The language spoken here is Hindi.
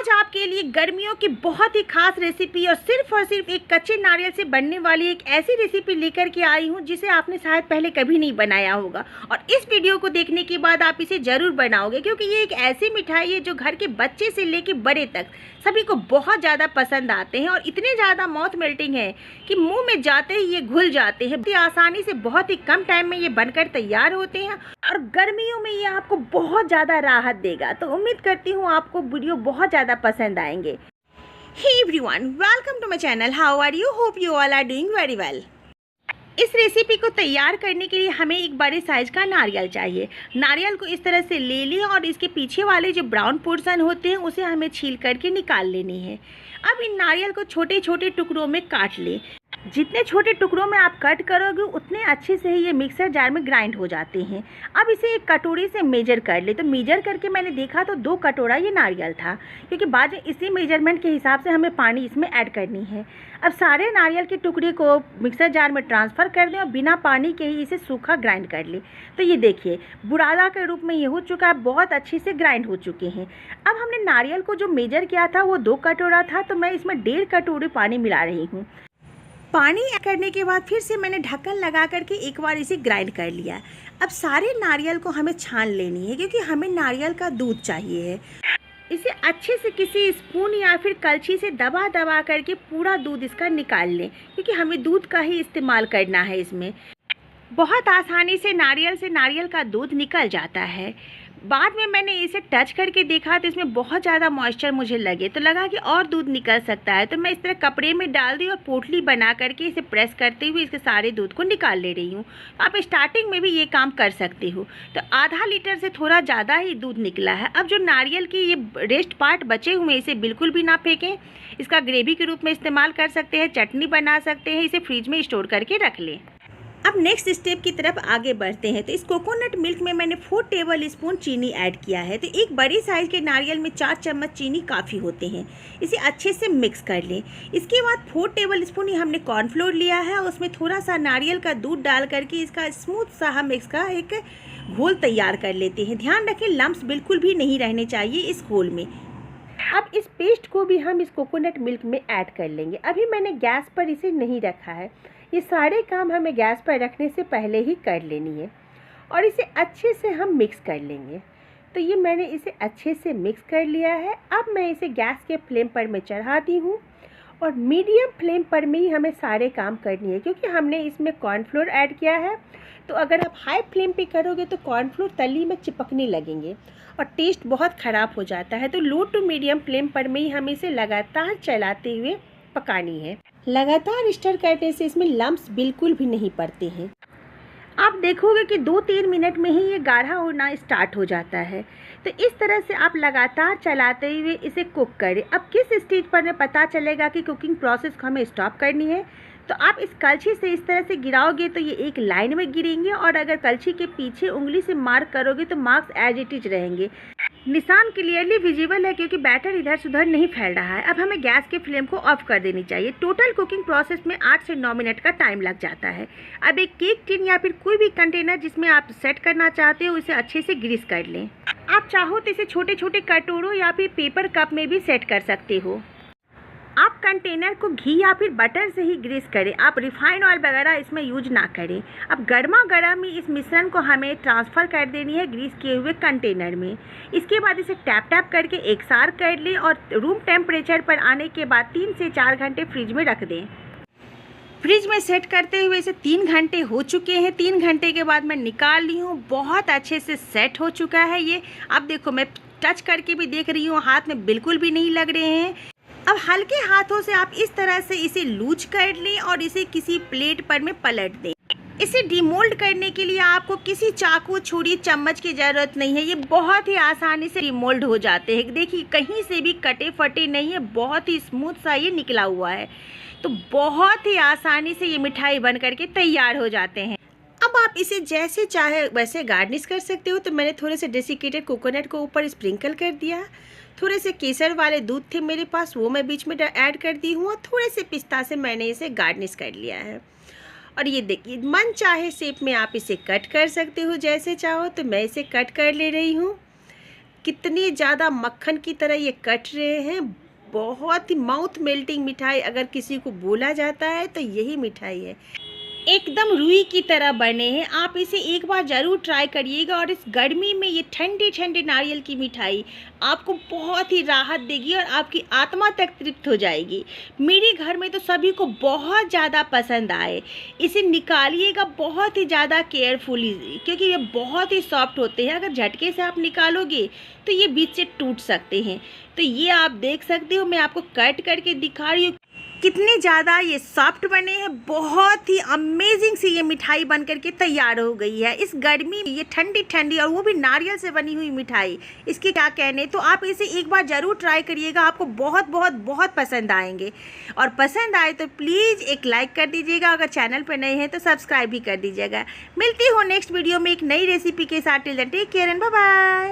आज आपके लिए गर्मियों की बहुत ही खास रेसिपी और सिर्फ एक कच्चे नारियल से बनने वाली एक ऐसी रेसिपी लेकर के आई हूँ जिसे आपने शायद पहले कभी नहीं बनाया होगा। और इस वीडियो को देखने के बाद आप इसे ज़रूर बनाओगे, क्योंकि ये एक ऐसी मिठाई है जो घर के बच्चे से लेके बड़े तक सभी को बहुत ज़्यादा पसंद आते हैं और इतने ज़्यादा माउथ मेल्टिंग है कि मुंह में जाते ही ये घुल जाते हैं। बहुत आसानी से बहुत ही कम टाइम में ये बनकर तैयार होते हैं और गर्मियों में ये आपको बहुत ज़्यादा राहत देगा। तो उम्मीद करती हूँ आपको वीडियो बहुत ज़्यादा पसंद आएंगे। Hey everyone, welcome to my channel. How are you? Hope you all are doing very well. इस रेसिपी को तैयार करने के लिए हमें एक बड़े साइज का नारियल चाहिए। नारियल को इस तरह से ले लें और इसके पीछे वाले जो ब्राउन पोर्शन होते हैं उसे हमें छील करके निकाल लेनी है। अब इन नारियल को छोटे छोटे टुकड़ों में काट लें। जितने छोटे टुकड़ों में आप कट करोगे उतने अच्छे से ही ये मिक्सर जार में ग्राइंड हो जाते हैं। अब इसे एक कटोरी से मेजर कर ले। तो मेजर करके मैंने देखा तो 2 कटोरा ये नारियल था, क्योंकि बाद में इसी मेजरमेंट के हिसाब से हमें पानी इसमें ऐड करनी है। अब सारे नारियल के टुकड़े को मिक्सर जार में ट्रांसफ़र कर दें और बिना पानी के ही इसे सूखा ग्राइंड कर ले। तो ये देखिए बुरादा के रूप में ये हो चुका है, बहुत अच्छे से ग्राइंड हो चुके हैं। अब हमने नारियल को जो मेजर किया था वो 2 कटोरा था, तो मैं इसमें 1.5 कटोरी पानी मिला रही हूँ। पानी ऐड करने के बाद फिर से मैंने ढक्कन लगा करके एक बार इसे ग्राइंड कर लिया। अब सारे नारियल को हमें छान लेनी है, क्योंकि हमें नारियल का दूध चाहिए है। इसे अच्छे से किसी स्पून या फिर कलछी से दबा दबा करके पूरा दूध इसका निकाल लें, क्योंकि हमें दूध का ही इस्तेमाल करना है इसमें। बहुत आसानी से नारियल का दूध निकल जाता है। बाद में मैंने इसे टच करके देखा तो इसमें बहुत ज़्यादा मॉइस्चर मुझे लगे, तो लगा कि और दूध निकल सकता है। तो मैं इस तरह कपड़े में डाल दी और पोटली बना करके इसे प्रेस करते हुए इसके सारे दूध को निकाल ले रही हूँ। आप स्टार्टिंग में भी ये काम कर सकते हो। तो आधा लीटर से थोड़ा ज़्यादा ही दूध निकला है। अब जो नारियल की ये रेस्ट पार्ट बचे हुए इसे बिल्कुल भी ना फेंकें। इसका ग्रेवी के रूप में इस्तेमाल कर सकते हैं, चटनी बना सकते हैं, इसे फ्रिज में स्टोर करके रख लें। अब नेक्स्ट स्टेप की तरफ आगे बढ़ते हैं। तो इस कोकोनट मिल्क में मैंने 4 टेबल स्पून चीनी ऐड किया है। तो एक बड़ी साइज़ के नारियल में 4 चम्मच चीनी काफ़ी होते हैं। इसे अच्छे से मिक्स कर लें। इसके बाद 4 टेबल स्पून ही हमने कॉर्नफ्लोर लिया है और उसमें थोड़ा सा नारियल का दूध डाल करके इसका स्मूथ सा हम इसका एक घोल तैयार कर लेते हैं। ध्यान रखें लम्प्स बिल्कुल भी नहीं रहने चाहिए इस घोल में। अब इस पेस्ट को भी हम इस कोकोनट मिल्क में ऐड कर लेंगे। अभी मैंने गैस पर इसे नहीं रखा है। ये सारे काम हमें गैस पर रखने से पहले ही कर लेनी है और इसे अच्छे से हम मिक्स कर लेंगे। तो ये मैंने इसे अच्छे से मिक्स कर लिया है। अब मैं इसे गैस के फ्लेम पर मैं चढ़ाती हूँ और मीडियम फ्लेम पर में ही हमें सारे काम करनी है, क्योंकि हमने इसमें कॉर्नफ्लोर ऐड किया है। तो अगर आप हाई फ्लेम पे करोगे तो कॉर्नफ्लोर तली में चिपकने लगेंगे और टेस्ट बहुत ख़राब हो जाता है। तो लो टू मीडियम फ्लेम पर में ही हमें इसे लगातार चलाते हुए पकानी है। लगातार स्टर करने से इसमें लम्प्स बिल्कुल भी नहीं पड़ते हैं। आप देखोगे कि 2-3 मिनट में ही ये गाढ़ा होना स्टार्ट हो जाता है। तो इस तरह से आप लगातार चलाते हुए इसे कुक करें। अब किस स्टेज पर हमें पता चलेगा कि कुकिंग प्रोसेस को हमें स्टॉप करनी है, तो आप इस कलछी से इस तरह से गिराओगे तो ये एक लाइन में गिरेंगे, और अगर कलछी के पीछे उंगली से मार्क करोगे तो मार्क्स एज इट इज रहेंगे। निशान क्लियरली विजिबल है, क्योंकि बैटर इधर से उधर नहीं फैल रहा है। अब हमें गैस के फ्लेम को ऑफ कर देनी चाहिए। टोटल कुकिंग प्रोसेस में 8 से 9 मिनट का टाइम लग जाता है। अब एक केक टिन या फिर कोई भी कंटेनर जिसमें आप सेट करना चाहते हो उसे अच्छे से ग्रीस कर लें। आप चाहो तो इसे छोटे छोटे कटोरों या फिर पेपर कप में भी सेट कर सकते हो। आप कंटेनर को घी या फिर बटर से ही ग्रीस करें। आप रिफाइंड ऑयल वगैरह इसमें यूज ना करें। अब गर्मा गर्म ही इस मिश्रण को हमें ट्रांसफ़र कर देनी है ग्रीस किए हुए कंटेनर में। इसके बाद इसे टैप टैप करके एकसार कर लें और रूम टेम्परेचर पर आने के बाद 3 से 4 घंटे फ्रिज में रख दें। फ्रिज में सेट करते हुए इसे 3 घंटे हो चुके हैं। 3 घंटे के बाद मैं निकाल ली हूँ। बहुत अच्छे से सेट हो चुका है ये। अब देखो मैं टच करके भी देख रही हूँ, हाथ में बिल्कुल भी नहीं लग रहे हैं। अब हल्के हाथों से आप इस तरह से इसे लूज कर लें और इसे किसी प्लेट पर में पलट दें। इसे डिमोल्ड करने के लिए आपको किसी चाकू, छुरी, चम्मच की ज़रूरत नहीं है। ये बहुत ही आसानी से डिमोल्ड हो जाते हैं। देखिए कहीं से भी कटे फटे नहीं है, बहुत ही स्मूथ सा ये निकला हुआ है। तो बहुत ही आसानी से ये मिठाई बन करके तैयार हो जाते हैं। अब आप इसे जैसे चाहे वैसे गार्निश कर सकते हो। तो मैंने थोड़े से डेसिकेटेड कोकोनट को ऊपर स्प्रिंकल कर दिया। थोड़े से केसर वाले दूध थे मेरे पास, वो मैं बीच में ऐड कर दी हूँ। और थोड़े से पिस्ता से मैंने इसे गार्निश कर लिया है। और ये देखिए मन चाहे शेप में आप इसे कट कर सकते हो जैसे चाहो। तो मैं इसे कट कर ले रही हूँ। कितनी ज़्यादा मक्खन की तरह ये कट रहे हैं। बहुत ही माउथ मेल्टिंग मिठाई अगर किसी को बोला जाता है तो यही मिठाई है। एकदम रुई की तरह बने हैं। आप इसे एक बार ज़रूर ट्राई करिएगा और इस गर्मी में ये ठंडी ठंडी नारियल की मिठाई आपको बहुत ही राहत देगी और आपकी आत्मा तक तृप्त हो जाएगी। मेरे घर में तो सभी को बहुत ज़्यादा पसंद आए। इसे निकालिएगा बहुत ही ज़्यादा केयरफुली, क्योंकि ये बहुत ही सॉफ्ट होते हैं। अगर झटके से आप निकालोगे तो ये बीच से टूट सकते हैं। तो ये आप देख सकते हो, मैं आपको कट करके दिखा रही हूँ कितने ज़्यादा ये सॉफ्ट बने हैं। बहुत ही अमेजिंग सी ये मिठाई बन करके तैयार हो गई है। इस गर्मी में ये ठंडी ठंडी और वो भी नारियल से बनी हुई मिठाई, इसके क्या कहने। तो आप इसे एक बार ज़रूर ट्राई करिएगा, आपको बहुत बहुत बहुत पसंद आएंगे। और पसंद आए तो प्लीज़ एक लाइक कर दीजिएगा, अगर चैनल पर नए हैं तो सब्सक्राइब भी कर दीजिएगा। मिलती हूँ नेक्स्ट वीडियो में एक नई रेसिपी के साथ। Till then take care and bye bye.